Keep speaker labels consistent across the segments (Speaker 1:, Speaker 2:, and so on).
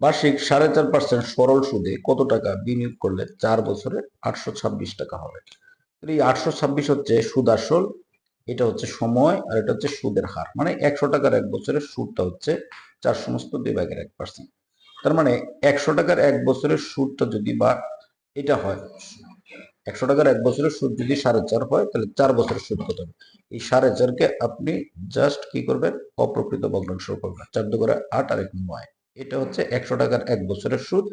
Speaker 1: বার্ষিক 4.5% সরল সুদে কত টাকা বিনিয়োগ করলে 4 বছরে 826 টাকা হবে? এই 826 হচ্ছে সুদ আসল, এটা হচ্ছে সময়, আর এটা হচ্ছে সুদের হার। মানে 100 টাকার 1 বছরের সুদটা হচ্ছে 4/2/1%। তার মানে 100 টাকার 1 বছরের সুদটা যদি বা এটা হয়, 100 টাকার 1 বছরের সুদ যদি 4.5 হয়, তাহলে 4 বছরের সুদ কত হবে? এই 4.5-কে আপনি জাস্ট কি করবেন, অপ্রকৃত ভগ্নাংশ করবেন। 4×2=8 আর 1=9। এটা হচ্ছে 100 টাকার 1 বছরের সুদ।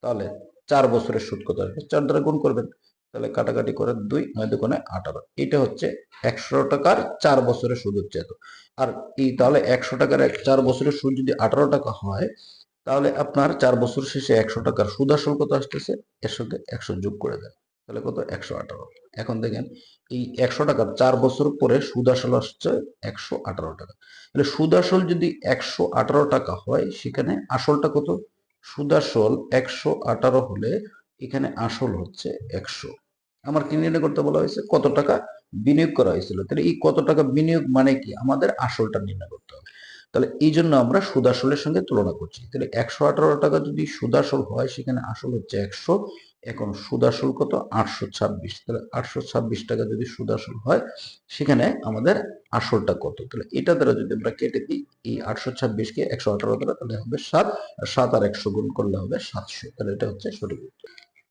Speaker 1: তাহলে 4 বছরের সুদ কত হবে? 4 দ্বারা গুণ করবেন। তাহলে কাটাকাটি করে 2, 9×2=18। এটা হচ্ছে 100 টাকার 4 বছরের সুদ হচ্ছে এত। আর এই তাহলে 100 টাকার 4 বছরের সুদ যদি 18 টাকা হয়, তাহলে আপনার 4 বছর শেষে 100 টাকার সুদ আসল কত আসতেছে? এর সঙ্গে 100 যোগ করে দেন, তাহলে কত? 118। এখন দেখেন, এই 100 টাকার 4 বছর পরে সুদ আসল আসছে 118 টাকা। তাহলে সুদ আসল যদি 118 টাকা হয়, সেখানে আসলটা কত? সুদ আসল 118 হলে এখানে আসল হচ্ছে 100। আমার কি নির্ণয় করতে বলা হয়েছে? কত টাকা বিনিয়োগ করা হয়েছিল। তাহলে এই কত টাকা বিনিয়োগ মানে কি? আমাদের আসলটা নির্ণয় করতে হবে। তাহলে এই জন্য আমরা সুদ আসলের সঙ্গে তুলনা করছি। তাহলে 118 টাকা যদি সুদ আসল হয়, সেখানে আসল হচ্ছে 100। এখন সুদ আসল কত? 826। তাহলে 826 টাকা যদি সুদ আসল হয়, সেখানে আমাদের আসলটা কত? তাহলে এটা দ্বারা যদি আমরা কেটে দিই এই 826-কে 118 দ্বারা, তাহলে হবে 7। আর 7 আর 100 গুণ করলে হবে 700। তাহলে এটা হচ্ছে সঠিক উত্তর।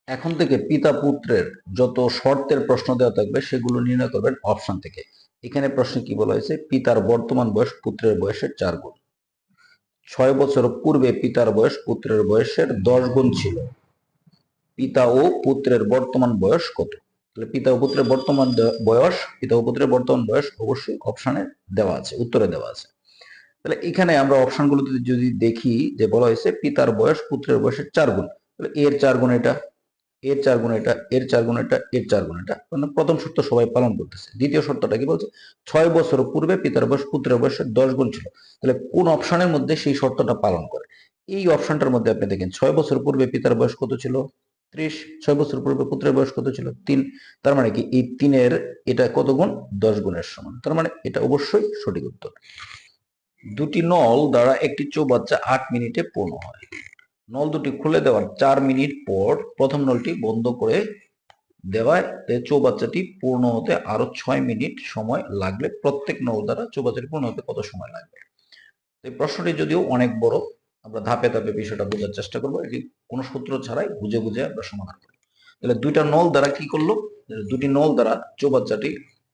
Speaker 1: এখন থেকে পিতা পুত্রের যত শর্তের প্রশ্ন দেওয়া থাকবে সেগুলো নির্ণয় করবেন অপশন থেকে। এখানে প্রশ্নে কি বলা হয়েছে? পিতার বর্তমান বয়স পুত্রের বয়সের 4 গুণ। 6 বছর পূর্বে পিতার বয়স পুত্রের বয়সের 10 গুণ ছিল। পিতা ও পুত্রের বর্তমান বয়স কত? তাহলে পিতা ও পুত্রের বর্তমান বয়স, পিতা ও পুত্রের বর্তমান বয়স অবশ্যই অপশনে দেওয়া আছে, উত্তরে দেওয়া আছে। তাহলে এখানে আমরা অপশনগুলোতে যদি দেখি, যে বলা হয়েছে পিতার বয়স পুত্রের বয়সের 4 গুণ, তাহলে এর 4 গুণ এটা, এর 4 গুণ এটা, এর 4 গুণ এটা, এর 4 গুণ এটা। মানে প্রথম শর্ত সবাই পালন করতেছে। দ্বিতীয় শর্তটা কি বলছে? 6 বছর পূর্বে পিতার বয়স পুত্রের বয়সের 10 গুণ ছিল। তাহলে কোন অপশনের মধ্যে সেই শর্তটা পালন করে? এই অপশনটার মধ্যে আপনি দেখেন, 6 বছর পূর্বে পিতার বয়স কত ছিল? 30। 6 বছর পূর্বে পুত্রের বয়স কত ছিল? 3। তার মানে কি এই 3-এর এটা কত গুণ? 10 গুণের সমান। তার মানে এটা অবশ্যই সঠিক উত্তর। দুটি নল দ্বারা একটি চৌবাচ্চা 8 মিনিটে পূর্ণ হয়। নল দুটি খুলে দেওয়ার 4 মিনিট পর প্রথম নলটি বন্ধ করে দেওয়ায় চৌবাচ্চাটি পূর্ণ হতে আরো 6 মিনিট সময় লাগলে প্রত্যেক নল দ্বারা চৌবাচ্চাটি পূর্ণ হতে কত সময় লাগবে? এই প্রশ্নটি যদিও অনেক বড়, আমরা ধাপে ধাপে বিষয়টা বোঝার চেষ্টা করবো। এটি কোনো সূত্র ছাড়াই বুঝে বুঝে আমরা সমাধান করবো। তাহলে দুইটা নল দ্বারা কি করলো? দুটি নল দ্বারা চৌবাচ্চাটি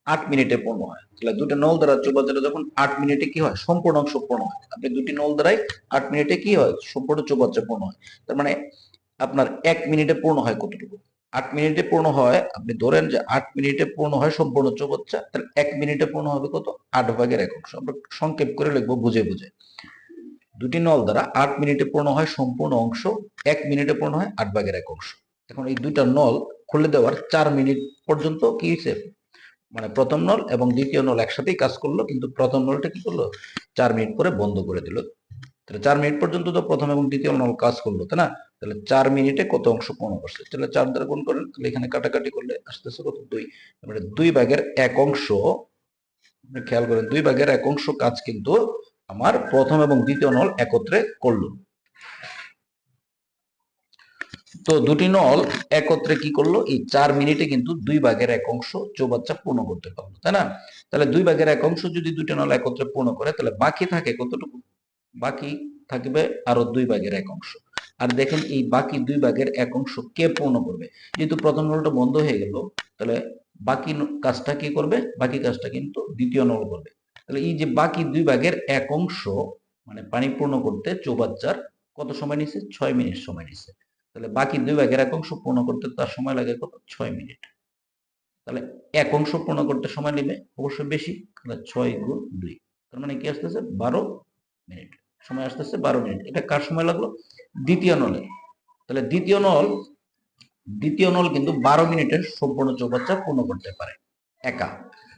Speaker 1: 8 মিনিটে পূর্ণ হয়। তাহলে দুটি নল দ্বারা চৌবাচ্চাটা যখন 8 মিনিটে কি হয়? সম্পূর্ণ অংশ পূর্ণ হয়। আপনি দুটি নল দ্বারাই 8 মিনিটে কি হয়? সম্পূর্ণ চৌবাচ্চা পূর্ণ হয়। তার মানে আপনার 1 মিনিটে পূর্ণ হয় কতটুকু? 8 মিনিটে পূর্ণ হয়, আপনি ধরেন যে 8 মিনিটে পূর্ণ হয় সম্পূর্ণ চৌবাচ্চা, তাহলে 1 মিনিটে পূর্ণ হবে কত? 8/1 আমরা সংক্ষেপ করে লিখবো বুঝে বুঝে। দুটি নল দ্বারা 8 মিনিটে পূর্ণ হয় সম্পূর্ণ অংশ, 1 মিনিটে পূর্ণ হয় 8/1 অংশ। এখন এই দুইটা নল খুলে দেওয়ার 4 মিনিট পর্যন্ত কি হয়েছে? মানে প্রথম নল এবং দ্বিতীয় নল একসাথেই কাজ করলো, কিন্তু প্রথম নলটা কি করলো? 4 মিনিট পরে বন্ধ করে দিল। তাহলে 4 মিনিট পর্যন্ত তো প্রথম এবং দ্বিতীয় নল কাজ করলো, তাই না? তাহলে 4 মিনিটে কত অংশ পূর্ণ করছে? তাহলে 4 দ্বারা গুণ করেন, তাহলে এখানে কাটাকাটি করলে আসতেছে কত? 2। মানে 2/1 অংশ, খেয়াল করেন, 2/1 অংশ কাজ কিন্তু আমার প্রথম এবং দ্বিতীয় নল একত্রে করলো। তো দুটি নল একত্রে কি করলো? এই 4 মিনিটে কিন্তু 2/1 অংশ চৌবাচ্চা পূর্ণ করতে পারলো, তাই না? তাহলে 2/1 অংশ যদি দুটি নল একত্রে পূর্ণ করে, তাহলে বাকি থাকে কতটুকু? বাকি থাকবে আরো 2/1 অংশ। আর দেখেন এই বাকি 2/1 অংশ কে পূর্ণ করবে? যেহেতু প্রথম নলটা বন্ধ হয়ে গেল, তাহলে বাকি কাজটা কি করবে? বাকি কাজটা কিন্তু দ্বিতীয় নল করবে। তাহলে এই যে বাকি 2/1 অংশ, মানে পানি পূর্ণ করতে চৌবাচ্চার কত সময় নিছে? 6 মিনিট সময় নিছে। তাহলে বাকি 2/1 অংশ পূর্ণ করতে তার সময় লাগে কত? 6 মিনিট। তাহলে 1 অংশ পূর্ণ করতে সময় নেবে অবশ্যই বেশি, তাহলে 6 গুণ 2, তার মানে কি আসতেছে? 12 মিনিট সময় আসতেছে। 12 মিনিট। এটা কার সময় লাগলো? দ্বিতীয় নলে। তাহলে দ্বিতীয় নল কিন্তু 12 মিনিটের সম্পূর্ণ চৌবাচ্চা পূর্ণ করতে পারে একা।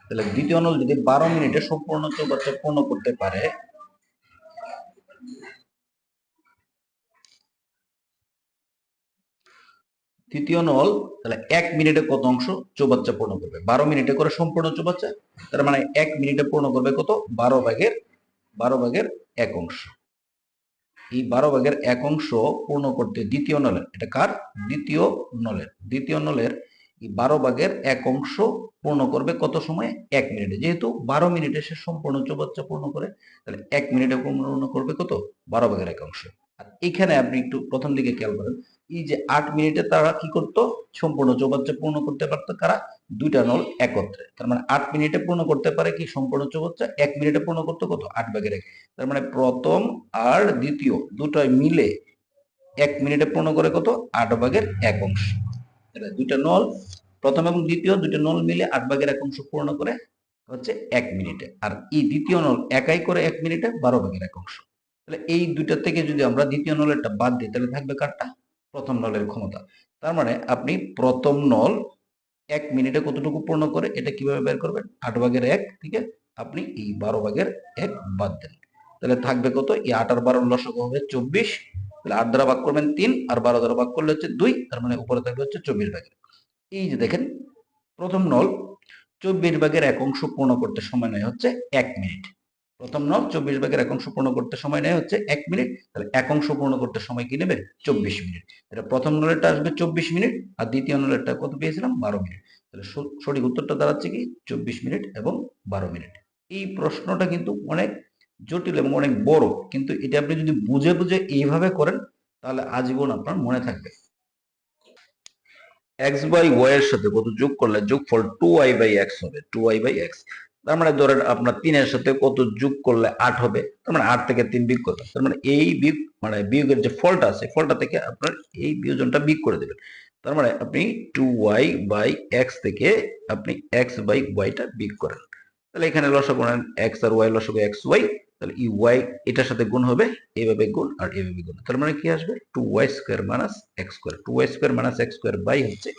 Speaker 1: তাহলে দ্বিতীয় নল যদি 12 মিনিটে সম্পূর্ণ চৌবাচ্চা পূর্ণ করতে পারে, তৃতীয় নল তাহলে 1 মিনিটে কত অংশ চৌবাচ্চা পূর্ণ করবে? 12 মিনিটে করে সম্পূর্ণ চৌবাচ্চা, তার মানে 1 মিনিটে পূর্ণ করবে কত? 12/1 অংশ। এই 12 ভাগের 1 অংশ পূর্ণ করতে দ্বিতীয় নলের, এটা কার? দ্বিতীয় নলের এই 12 ভাগের 1 অংশ পূর্ণ করবে কত সময়ে? 1 মিনিটে। যেহেতু 12 মিনিটে সে সম্পূর্ণ চৌবাচ্চা পূর্ণ করে, তাহলে 1 মিনিটে পূর্ণ করবে কত? 12 ভাগের 1 অংশ। আর এখানে আপনি একটু প্রথম দিকে খেয়াল করেন, এই যে 8 মিনিটে তারা কি করতো? সম্পূর্ণ চৌবাচ্চা পূর্ণ করতে পারতো কারা? দুইটা নল একত্রে। তার মানে 8 মিনিটে পূর্ণ করতে পারে কি সম্পূর্ণ চৌবাচ্চা? 1 মিনিটে পূর্ণ করতে কত? 8/1। তার মানে প্রথম আর দ্বিতীয় দুটাই মিলে 1 মিনিটে পূর্ণ করে কত? 8/1 অংশ। দুইটা নল, প্রথম এবং দ্বিতীয় দুইটা নল মিলে 8/1 অংশ পূর্ণ করে হচ্ছে 1 মিনিটে। আর এই দ্বিতীয় নল একাই করে 1 মিনিটে 12/1 অংশ। তাহলে এই দুইটা থেকে যদি আমরা দ্বিতীয় নলেরটা বাদ দিই, তাহলে থাকবে কারটা? প্রথম নলের ক্ষমতা। তার মানে আপনি প্রথম নল 1 মিনিটে কতটুকু পূর্ণ করে এটা কিভাবে বের করবেন? 8/1 থেকে আপনি এই 12/1 বাদ দেন, তাহলে থাকবে কত? এই 8 আর 12 লসাগু হবে 24। তাহলে 8 দ্বারা ভাগ করবেন 3, আর 12 দ্বারা ভাগ করলে হচ্ছে 2। তার মানে উপরে থাকবে হচ্ছে 24/1। এই যে দেখেন, প্রথম নল 24/1 অংশ পূর্ণ করতে সময় নেয় হচ্ছে 1 মিনিট। প্রথম নল 24/1 অংশ পূর্ণ করতে সময় নেয় হচ্ছে 1 মিনিট। তাহলে 1 অংশ পূর্ণ করতে সময় কি নেবে? 24 মিনিট। এটা প্রথম নলেরটা আসবে 24 মিনিট, আর দ্বিতীয় নলেরটা কত পেয়েছিলাম? 12 মিনিট। তাহলে সঠিক উত্তরটা দাঁড়াচ্ছে কি? 24 মিনিট এবং 12 মিনিট। এই প্রশ্নটা কিন্তু অনেক জটিল এবং অনেক বড়, কিন্তু এটা আপনি যদি বুঝে বুঝে এইভাবে করেন তাহলে আজীবন আপনার মনে থাকবে। এক্স বাই ওয়াই এর সাথে কত যোগ করলে যোগফল 2y/x হবে? 2y/x। তার মানে ধরেন আপনার 3 এর সাথে কত যোগ করলে 8 হবে? তার মানে 8 থেকে 3 বিয়োগ করবেন। তার মানে এই বিয়োগ মানে বিয়োগের যে ফলটা আছে, ফলটা থেকে আপনার এই বিয়োজনটা বিয়োগ করে দেবেন। তার মানে আপনি 2y/x থেকে আপনি x/y-টা বিয়োগ করেন। তাহলে এখানে লসাগু নেন x আর y, লসাগু xy। তাহলে এই y এটার সাথে গুণ হবে, এইভাবে গুণ আর এইভাবে গুণ। তার মানে কি আসবে? 2y² - x²। 2y² - x² by হচ্ছে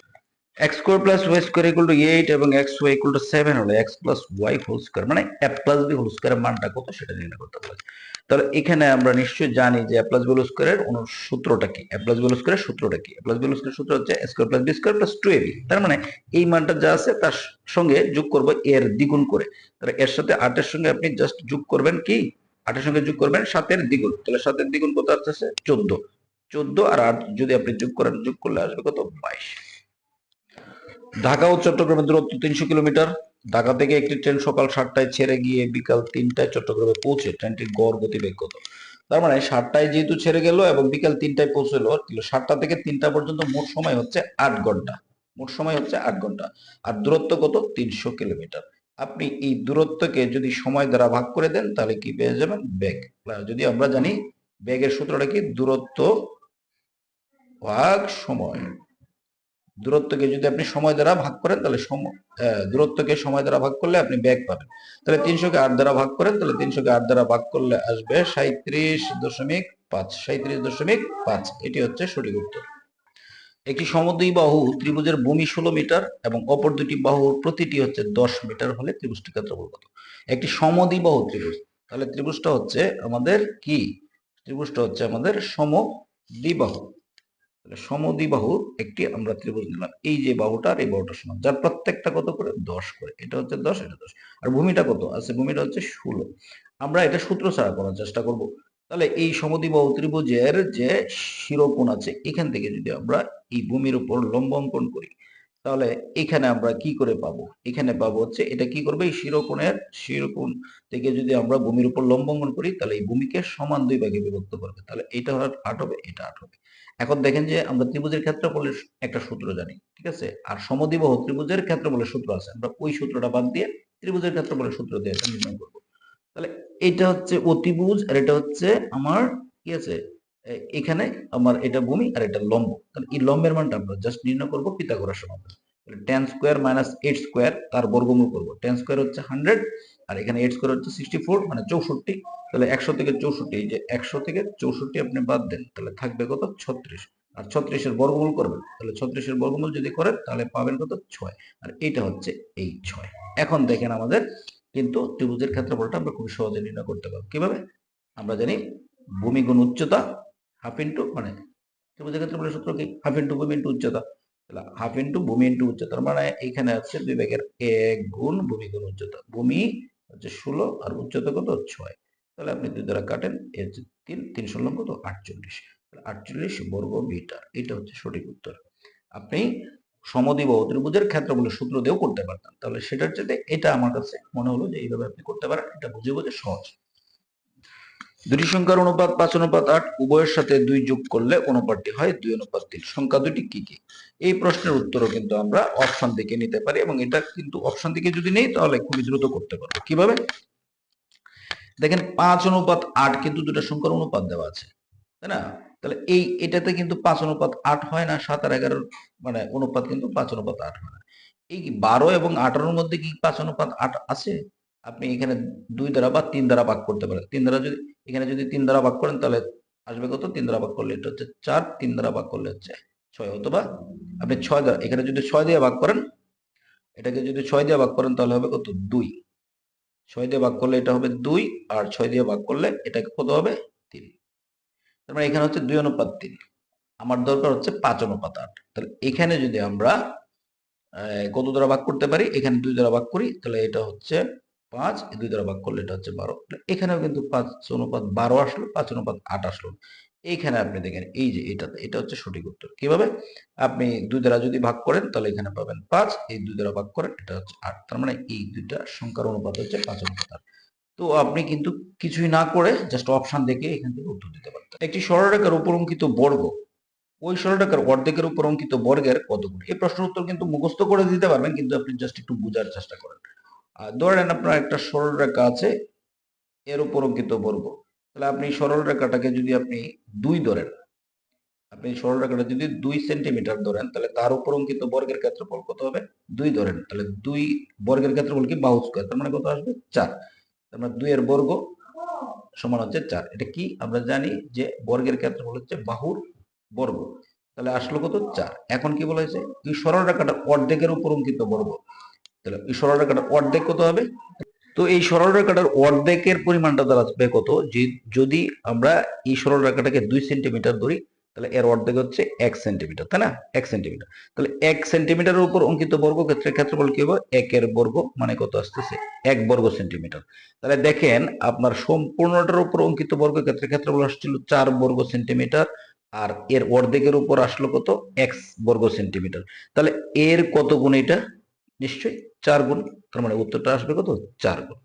Speaker 1: x² + y² = 8 এবং xy = 7 হলে x + y² মানে a + b² এর মানটা কত সেটা নির্ণয় করতে হবে। তাহলে এখানে আমরা নিশ্চয়ই জানি যে a + b² এর সূত্রটা কি? a + b² এর সূত্রটা কি? a + b² এর সূত্র হচ্ছে a² + b² + 2ab। তার মানে এই মানটা যা আছে তার সঙ্গে যোগ করব এর দ্বিগুণ করে। তাহলে এর সাথে 8 এর সঙ্গে আপনি জাস্ট যোগ করবেন কি? 8 এর সঙ্গে যোগ করবেন 7 এর দ্বিগুণ। তাহলে 7 এর দ্বিগুণ কত আসছে? 14। 14 আর 8 যদি আপনি যোগ করেন, যোগ করলে আসবে কত? 22। ঢাকা ও চট্টগ্রামের দূরত্ব 300 কিলোমিটার। ঢাকা থেকে একটি ট্রেন সকাল 7টায় ছেড়ে গিয়ে বিকাল 3টায় চট্টগ্রামে পৌঁছে। ট্রেনটির গড় গতিবেগ কত? তার মানে 7টায় যেহেতু ছেড়ে গেল এবং বিকাল 3টায় পৌঁছলো, 7টা থেকে 3টা পর্যন্ত মোট সময় হচ্ছে 8 ঘন্টা। মোট সময় হচ্ছে 8 ঘন্টা। আর দূরত্ব কত? 300 কিলোমিটার। আপনি এই দূরত্বকে যদি সময় দ্বারা ভাগ করে দেন তাহলে কি পেয়ে যাবেন? বেগ। যদি আমরা জানি বেগের সূত্রটা কি? দূরত্ব ভাগ সময়। দূরত্বকে যদি আপনি সময় দ্বারা ভাগ করেন তাহলে দূরত্বকে সময় দ্বারা ভাগ করলে আপনি বেগ পাবেন। তাহলে 300-কে 8 দ্বারা ভাগ করেন, তাহলে 300-কে 8 দ্বারা ভাগ করলে আসবে 37.5। 37.5 এটি হচ্ছে সঠিক উত্তর। একটি সমদ্বিবাহু ত্রিভুজের ভূমি 16 মিটার এবং অপর দুটি বাহুর প্রতিটি হচ্ছে 10 মিটার হলে ত্রিভুজটির ক্ষেত্রফল কত? একটি সমদ্বিবাহু ত্রিভুজ, তাহলে ত্রিভুজটা হচ্ছে আমাদের কি? ত্রিভুজটা হচ্ছে আমাদের সমদ্বিবাহু। সমদ্বিবাহুর একটি আমরা ত্রিভুজ নিলাম। এই যে বাহুটা আর এই বাহুটা সমান, যার প্রত্যেকটা কত করে? 10 করে। এটা হচ্ছে 10, এটা 10। আর ভূমিটা কত আছে? ভূমিটা হচ্ছে 16। আমরা এটা সূত্র ছাড়া করার চেষ্টা করব। তাহলে এই সমদ্বিবাহু ত্রিভুজের যে শিরোকোণ আছে, এখান থেকে যদি আমরা এই ভূমির উপর লম্ব অঙ্কন করি, তাহলে এখানে আমরা কি করে পাবো? এখানে পাবো হচ্ছে এটা কি করবে? এই শিরোকোণ থেকে যদি আমরা ভূমির উপর লম্ব অঙ্কন করি, তাহলে এই ভূমিকে সমান 2 ভাগে বিভক্ত করবে। তাহলে এটা 8 হবে, এটা 8 হবে। এখন দেখেন যে আমরা ত্রিভুজের ক্ষেত্রফলের একটা সূত্র জানি, ঠিক আছে? আর সমদ্বিবাহু ত্রিভুজের ক্ষেত্রফলের সূত্র আছে, আমরা ওই সূত্রটা বাদ দিয়ে ত্রিভুজের ক্ষেত্রফলের সূত্র দিয়ে এটা নির্ণয় করব। তাহলে এটা হচ্ছে অতিভুজ আর এটা হচ্ছে আমার কি আছে? এখানে আমার এটা ভূমি আর এটা লম্ব। তাহলে এই লম্বের মানটা আমরা জাস্ট নির্ণয় করব পিথাগোরাস সূত্র। তাহলে tan² - 8² তার বর্গমূল করব। tan² হচ্ছে 100 আর এখানে 8² হচ্ছে 64 মানে 64। তাহলে 100 থেকে 64, এই যে 100 থেকে 64 আপনি বাদ দেন, তাহলে থাকবে কত? 36। আর 36 এর বর্গমূল করবেন, তাহলে 36 এর বর্গমূল যদি করেন তাহলে পাবেন কত? 6। আর এটা হচ্ছে এই 6। এখন দেখেন আমাদের কিন্তু ত্রিভুজের ক্ষেত্রফলটা আমরা খুব সহজে নির্ণয় করতে পারবো। কিভাবে? আমরা জানি ভূমি গুণ উচ্চতা হাফ ইন্টু মানে ত্রিভুজের ক্ষেত্রফলের সূত্র কি? হাফ ইন্টু ভূমি ইন্টু উচ্চতা। তাহলে হাফ ইন্টু ভূমি ইন্টু উচ্চতা, মানে এখানে আছে 2/1 গুণ ভূমি গুণ উচ্চতা। ভূমি হচ্ছে 16 আর উচ্চতা কত? 6। তাহলে আপনি 2 দ্বারা কাটেন, 3 ষোলো কত 48, 48 বর্গ মিটার, এটা হচ্ছে সঠিক উত্তর। আপনি সমদ্বিবাহু ত্রিভুজের ক্ষেত্রফলের সূত্র দিয়েও করতে পারতেন, তাহলে সেটার চেয়ে এটা আমার কাছে মনে হলো যে এইভাবে আপনি করতে পারেন, এটা বুঝে বুঝে সহজ। দুটি সংখ্যার অনুপাত 5:8, উভয়ের সাথে 2 যোগ করলে অনুপাতটি হয় 2:3। সংখ্যা দুটি কি কি? এই প্রশ্নের উত্তরও কিন্তু আমরা অপশন থেকে নিতে পারি, এবং এটা কিন্তু অপশন থেকে যদি নেই তাহলে খুবই দ্রুত করতে পারবো। কিভাবে? দেখেন 5:8 কিন্তু দুটো সংখ্যার অনুপাত দেওয়া আছে, তাই না? তাহলে এটাতে কিন্তু 5:8 হয় না, 7 আর 11 মানে অনুপাত কিন্তু 5:8 হয় না। এই 12 এবং 18 মধ্যে কি 5:8 আছে? আপনি এখানে 2 দ্বারা বা 3 দ্বারা ভাগ করতে পারেন। 3 দ্বারা যদি এখানে যদি 3 দ্বারা ভাগ করেন তাহলে আসবে কত? 3 দ্বারা ভাগ করলে এটা হচ্ছে 4, 3 দ্বারা ভাগ করলে হচ্ছে 6, অথবা আপনি 6 দ্বারা, এখানে যদি 6 দিয়ে ভাগ করেন, এটাকে যদি 6 দিয়ে ভাগ করেন তাহলে হবে কত? 2। 6 দিয়ে ভাগ করলে এটা হবে 2, আর 6 দিয়ে ভাগ করলে এটাকে কত হবে? 3। তার মানে এখানে হচ্ছে 2:3। আমার দরকার হচ্ছে 5:8। তাহলে এখানে যদি আমরা কত দ্বারা ভাগ করতে পারি? এখানে 2 দ্বারা ভাগ করি, তাহলে এটা হচ্ছে 5, 2 দ্বারা ভাগ করলে এটা হচ্ছে 12। এখানেও কিন্তু 5:12 আসলো, 5:8 আসলো। এইখানে আপনি দেখেন এই যে এটা হচ্ছে সঠিক উত্তর। কিভাবে? আপনি 2 দ্বারা যদি ভাগ করেন তাহলে এখানে পাবেন 5, এই 2 দ্বারা ভাগ করেন এটা হচ্ছে 8। তার মানে এই দুইটা সংখ্যার অনুপাত হচ্ছে 5:8। তো আপনি কিন্তু কিছুই না করে জাস্ট অপশন দেখে এখান থেকে উত্তর দিতে পারতেন। একটি সরলরেখার উপর অঙ্কিত বর্গ ওই সরলরেখার অর্ধেকের উপর অঙ্কিত বর্গের কত গুণ? এই প্রশ্নের উত্তর কিন্তু মুখস্থ করে দিতে পারবেন, কিন্তু আপনি জাস্ট একটু বোঝার চেষ্টা করেন। ধরেন আপনার একটা সরলরেখা আছে, এর উপর অঙ্কিত বর্গ। তাহলে আপনি সরলরেখাটাকে যদি আপনি 2 ধরেন, আপনি সরলরেখাটা যদি 2 সেন্টিমিটার ধরেন, তাহলে তার উপর অঙ্কিত বর্গের ক্ষেত্রফল কত হবে? 2 ধরেন, তাহলে 2 বর্গের ক্ষেত্রফল কি? বাহু স্কয়ার, তার মানে কত আসবে? 4। তার মানে 2 এর বর্গ সমান হচ্ছে 4। এটা কি আমরা জানি যে বর্গের ক্ষেত্রফল হচ্ছে বাহুর বর্গ। তাহলে আসলো কত? 4। এখন কি বলা হয়েছে? এই সরলরেখাটার অর্ধেকের উপর অঙ্কিত বর্গ। তাহলে এই সরলরেখাটার অর্ধেক কত হবে? তো এই সরলরেখাটার অর্ধেকের পরিমাণটা দাঁড়াবে কত? যে যদি আমরা এই সরলরেখাটাকে 2 সেন্টিমিটার ধরি, তাহলে এর অর্ধেক হচ্ছে 1 সেন্টিমিটার, তাই না? 1 সেন্টিমিটার। তাহলে 1 সেন্টিমিটারের উপর অঙ্কিত বর্গক্ষেত্রের ক্ষেত্রফল কি হবে? 1 এর বর্গ মানে কত আসতেছে? 1 বর্গ সেন্টিমিটার। তাহলে দেখেন আপনার সম্পূর্ণটার উপর অঙ্কিত বর্গক্ষেত্রের ক্ষেত্রফল আসছিল 4 বর্গ সেন্টিমিটার, আর এর অর্ধেকের উপর আসলো কত? x বর্গ সেন্টিমিটার। তাহলে এর কত গুণ এটা? নিশ্চয়ই 4 গুণ। তার মানে উত্তরটা আসবে কত? 4 গুণ।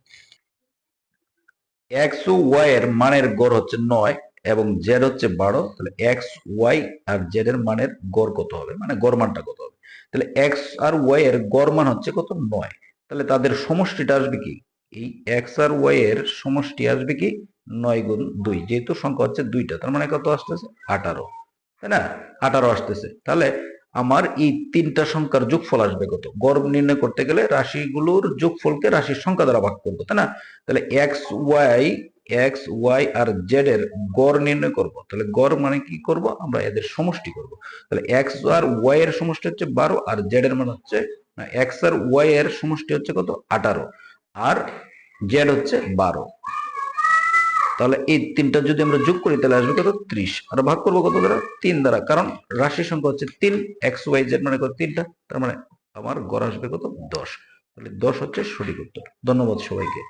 Speaker 1: এক্স ও ওয়াই এর মানের গড় হচ্ছে 9 এবং জেড হচ্ছে 12। তাহলে এক্স, ওয়াই আর জেড এর মানের গড় কত হবে? মানে গড় মানটা কত হবে? তাহলে এক্স আর ওয়াই এর গড় মান হচ্ছে কত? 9। তাহলে তাদের সমষ্টিটা আসবে কি? এই এক্স আর ওয়াই এর সমষ্টি আসবে কি? 9 গুণ 2, যেহেতু সংখ্যা হচ্ছে 2টা, তার মানে কত আসতেছে? 18, তাই না? 18 আসতেছে। তাহলে আমার এই 3টা সংখ্যার যোগফল আসবে কত? গড় নির্ণয় করতে গেলে রাশিগুলোর যোগফলকে রাশির সংখ্যা দ্বারা ভাগ করবো, তাই না? তাহলে এক্স ওয়াই আর জেড এর গড় নির্ণয় করব। তাহলে গড় মানে কি করব? আমরা এদের সমষ্টি করব। তাহলে এক্স আর ওয়াই এর সমষ্টি হচ্ছে 12, আর জেড এর মান হচ্ছে এক্স আর ওয়াই এর সমষ্টি হচ্ছে কত? 18, আর জেড হচ্ছে 12। তাহলে এই 3টা যদি আমরা যোগ করি তাহলে আসবে কত? 30। আর ভাগ করবো কত দ্বারা? 3 দ্বারা, কারণ রাশির সংখ্যা হচ্ছে 3, এক্স ওয়াই জেড মানে কত? 3টা। তার মানে আমার গড় আসবে কত? 10। তাহলে 10 হচ্ছে সঠিক উত্তর। ধন্যবাদ সবাইকে।